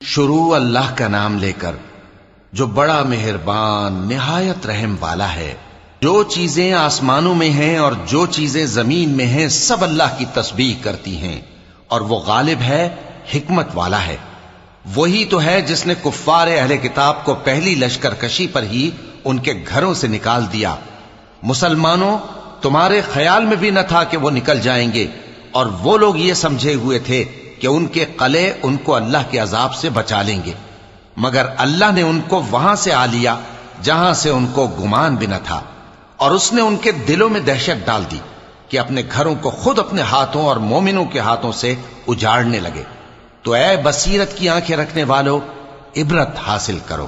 شروع اللہ کا نام لے کر جو بڑا مہربان نہایت رحم والا ہے۔ جو چیزیں آسمانوں میں ہیں اور جو چیزیں زمین میں ہیں سب اللہ کی تسبیح کرتی ہیں، اور وہ غالب ہے، حکمت والا ہے۔ وہی تو ہے جس نے کفار اہل کتاب کو پہلی لشکر کشی پر ہی ان کے گھروں سے نکال دیا۔ مسلمانوں، تمہارے خیال میں بھی نہ تھا کہ وہ نکل جائیں گے، اور وہ لوگ یہ سمجھے ہوئے تھے کہ ان کے قلعے ان کو اللہ کے عذاب سے بچا لیں گے، مگر اللہ نے ان کو وہاں سے آ لیا جہاں سے ان کو گمان بھی نہ تھا، اور اس نے ان کے دلوں میں دہشت ڈال دی کہ اپنے گھروں کو خود اپنے ہاتھوں اور مومنوں کے ہاتھوں سے اجاڑنے لگے۔ تو اے بصیرت کی آنکھیں رکھنے والو، عبرت حاصل کرو۔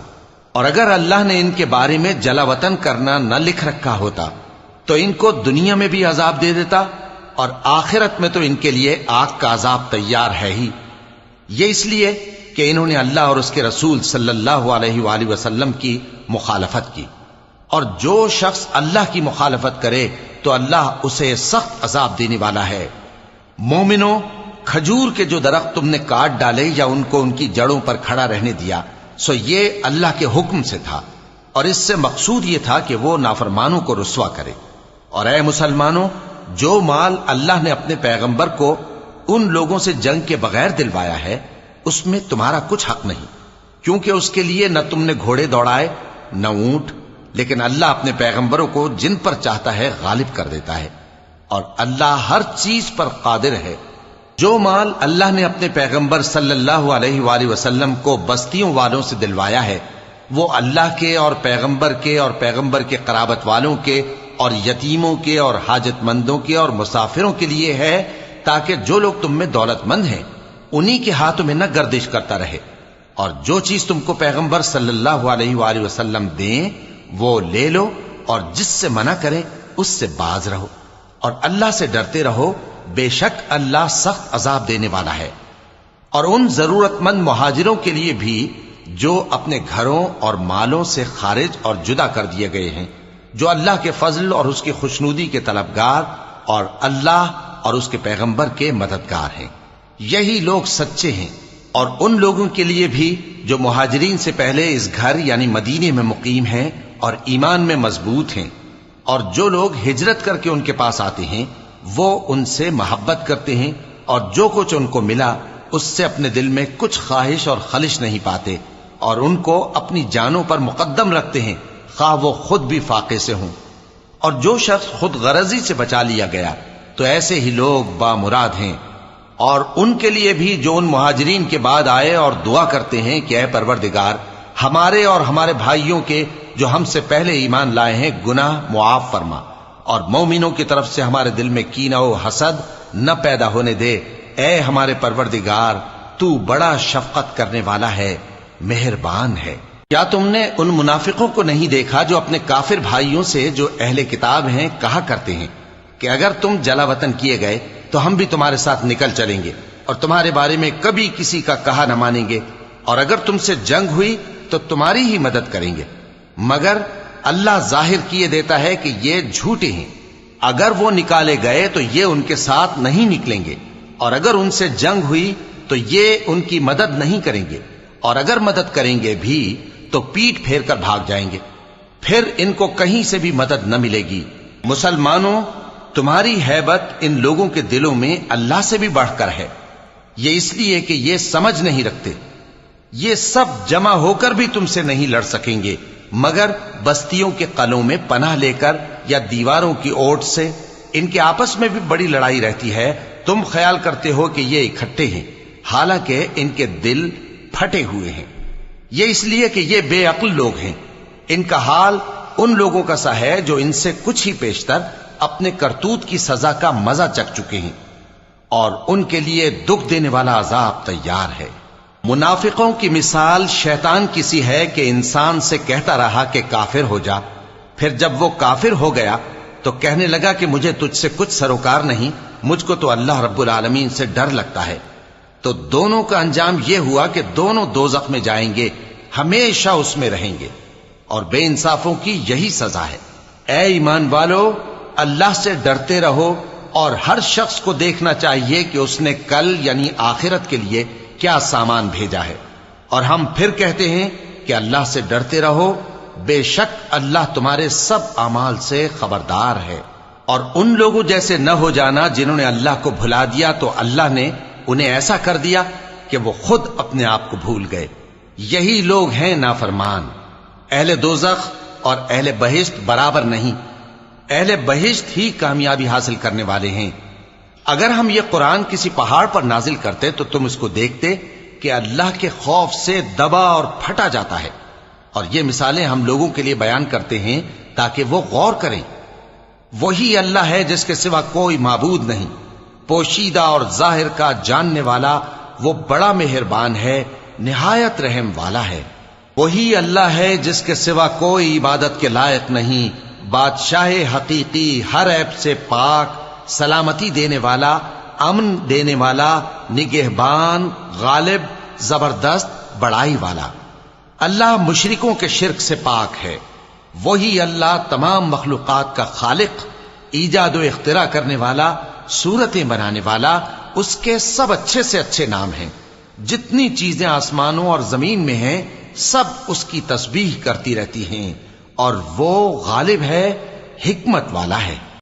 اور اگر اللہ نے ان کے بارے میں جلا وطن کرنا نہ لکھ رکھا ہوتا تو ان کو دنیا میں بھی عذاب دے دیتا، اور آخرت میں تو ان کے لیے آگ کا عذاب تیار ہے ہی۔ یہ اس لیے کہ انہوں نے اللہ اور اس کے رسول صلی اللہ علیہ وآلہ وسلم کی مخالفت کی، اور جو شخص اللہ کی مخالفت کرے تو اللہ اسے سخت عذاب دینے والا ہے۔ مومنوں، کھجور کے جو درخت تم نے کاٹ ڈالے یا ان کو ان کی جڑوں پر کھڑا رہنے دیا، سو یہ اللہ کے حکم سے تھا، اور اس سے مقصود یہ تھا کہ وہ نافرمانوں کو رسوا کرے۔ اور اے مسلمانوں، جو مال اللہ نے اپنے پیغمبر کو ان لوگوں سے جنگ کے بغیر دلوایا ہے اس میں تمہارا کچھ حق نہیں، کیونکہ اس کے لیے نہ تم نے گھوڑے دوڑائے نہ اونٹ، لیکن اللہ اپنے پیغمبروں کو جن پر چاہتا ہے غالب کر دیتا ہے، اور اللہ ہر چیز پر قادر ہے۔ جو مال اللہ نے اپنے پیغمبر صلی اللہ علیہ وآلہ وسلم کو بستیوں والوں سے دلوایا ہے وہ اللہ کے اور پیغمبر کے اور پیغمبر کے قرابت والوں کے اور یتیموں کے اور حاجت مندوں کے اور مسافروں کے لیے ہے، تاکہ جو لوگ تم میں دولت مند ہیں انہی کے ہاتھوں میں نہ گردش کرتا رہے، اور جو چیز تم کو پیغمبر صلی اللہ علیہ وآلہ وسلم دیں وہ لے لو، اور جس سے منع کریں اس سے باز رہو، اور اللہ سے ڈرتے رہو، بے شک اللہ سخت عذاب دینے والا ہے۔ اور ان ضرورت مند مہاجروں کے لیے بھی جو اپنے گھروں اور مالوں سے خارج اور جدا کر دیے گئے ہیں، جو اللہ کے فضل اور اس کی خوشنودی کے طلبگار اور اللہ اور اس کے پیغمبر کے مددگار ہیں، یہی لوگ سچے ہیں۔ اور ان لوگوں کے لیے بھی جو مہاجرین سے پہلے اس گھر یعنی مدینے میں مقیم ہیں اور ایمان میں مضبوط ہیں، اور جو لوگ ہجرت کر کے ان کے پاس آتے ہیں وہ ان سے محبت کرتے ہیں، اور جو کچھ ان کو ملا اس سے اپنے دل میں کچھ خواہش اور خلش نہیں پاتے، اور ان کو اپنی جانوں پر مقدم رکھتے ہیں خواہ وہ خود بھی فاقے سے ہوں۔ اور جو شخص خود غرضی سے بچا لیا گیا تو ایسے ہی لوگ بامراد ہیں۔ اور ان کے لیے بھی جو ان مہاجرین کے بعد آئے اور دعا کرتے ہیں کہ اے پروردگار، ہمارے اور ہمارے بھائیوں کے جو ہم سے پہلے ایمان لائے ہیں گناہ معاف فرما، اور مومنوں کی طرف سے ہمارے دل میں کینہ و حسد نہ پیدا ہونے دے۔ اے ہمارے پروردگار، تو بڑا شفقت کرنے والا ہے، مہربان ہے۔ کیا تم نے ان منافقوں کو نہیں دیکھا جو اپنے کافر بھائیوں سے جو اہل کتاب ہیں کہا کرتے ہیں کہ اگر تم جلا وطن کیے گئے تو ہم بھی تمہارے ساتھ نکل چلیں گے، اور تمہارے بارے میں کبھی کسی کا کہا نہ مانیں گے، اور اگر تم سے جنگ ہوئی تو تمہاری ہی مدد کریں گے، مگر اللہ ظاہر کیے دیتا ہے کہ یہ جھوٹے ہیں۔ اگر وہ نکالے گئے تو یہ ان کے ساتھ نہیں نکلیں گے، اور اگر ان سے جنگ ہوئی تو یہ ان کی مدد نہیں کریں گے، اور اگر مدد کریں گے بھی تو پیٹ پھیر کر بھاگ جائیں گے، پھر ان کو کہیں سے بھی مدد نہ ملے گی۔ مسلمانوں، تمہاری ہیبت ان لوگوں کے دلوں میں اللہ سے بھی بڑھ کر ہے، یہ اس لیے کہ یہ سمجھ نہیں رکھتے۔ یہ سب جمع ہو کر بھی تم سے نہیں لڑ سکیں گے، مگر بستیوں کے قلعوں میں پناہ لے کر یا دیواروں کی اوٹ سے۔ ان کے آپس میں بھی بڑی لڑائی رہتی ہے، تم خیال کرتے ہو کہ یہ اکٹھے ہیں، حالانکہ ان کے دل پھٹے ہوئے ہیں۔ یہ اس لیے کہ یہ بے عقل لوگ ہیں۔ ان کا حال ان لوگوں کا سا ہے جو ان سے کچھ ہی پیشتر اپنے کرتوت کی سزا کا مزہ چکھ چکے ہیں، اور ان کے لیے دکھ دینے والا عذاب تیار ہے۔ منافقوں کی مثال شیطان کی سی ہے کہ انسان سے کہتا رہا کہ کافر ہو جا، پھر جب وہ کافر ہو گیا تو کہنے لگا کہ مجھے تجھ سے کچھ سروکار نہیں، مجھ کو تو اللہ رب العالمین سے ڈر لگتا ہے۔ تو دونوں کا انجام یہ ہوا کہ دونوں دوزخ میں جائیں گے، ہمیشہ اس میں رہیں گے، اور بے انصافوں کی یہی سزا ہے۔ اے ایمان والو، اللہ سے ڈرتے رہو، اور ہر شخص کو دیکھنا چاہیے کہ اس نے کل یعنی آخرت کے لیے کیا سامان بھیجا ہے، اور ہم پھر کہتے ہیں کہ اللہ سے ڈرتے رہو، بے شک اللہ تمہارے سب اعمال سے خبردار ہے۔ اور ان لوگوں جیسے نہ ہو جانا جنہوں نے اللہ کو بھلا دیا تو اللہ نے انہیں ایسا کر دیا کہ وہ خود اپنے آپ کو بھول گئے۔ یہی لوگ ہیں نافرمان۔ اہل دوزخ اور اہل بہشت برابر نہیں، اہل بہشت ہی کامیابی حاصل کرنے والے ہیں۔ اگر ہم یہ قرآن کسی پہاڑ پر نازل کرتے تو تم اس کو دیکھتے کہ اللہ کے خوف سے دبا اور پھٹا جاتا ہے۔ اور یہ مثالیں ہم لوگوں کے لیے بیان کرتے ہیں تاکہ وہ غور کریں۔ وہی اللہ ہے جس کے سوا کوئی معبود نہیں، پوشیدہ اور ظاہر کا جاننے والا، وہ بڑا مہربان ہے، نہایت رحم والا ہے۔ وہی اللہ ہے جس کے سوا کوئی عبادت کے لائق نہیں، بادشاہ حقیقی، ہر عیب سے پاک، سلامتی دینے والا، امن دینے والا، نگہبان، غالب، زبردست، بڑائی والا۔ اللہ مشرکوں کے شرک سے پاک ہے۔ وہی اللہ تمام مخلوقات کا خالق، ایجاد و اختراع کرنے والا، صورتیں بنانے والا، اس کے سب اچھے سے اچھے نام ہیں۔ جتنی چیزیں آسمانوں اور زمین میں ہیں سب اس کی تسبیح کرتی رہتی ہیں، اور وہ غالب ہے، حکمت والا ہے۔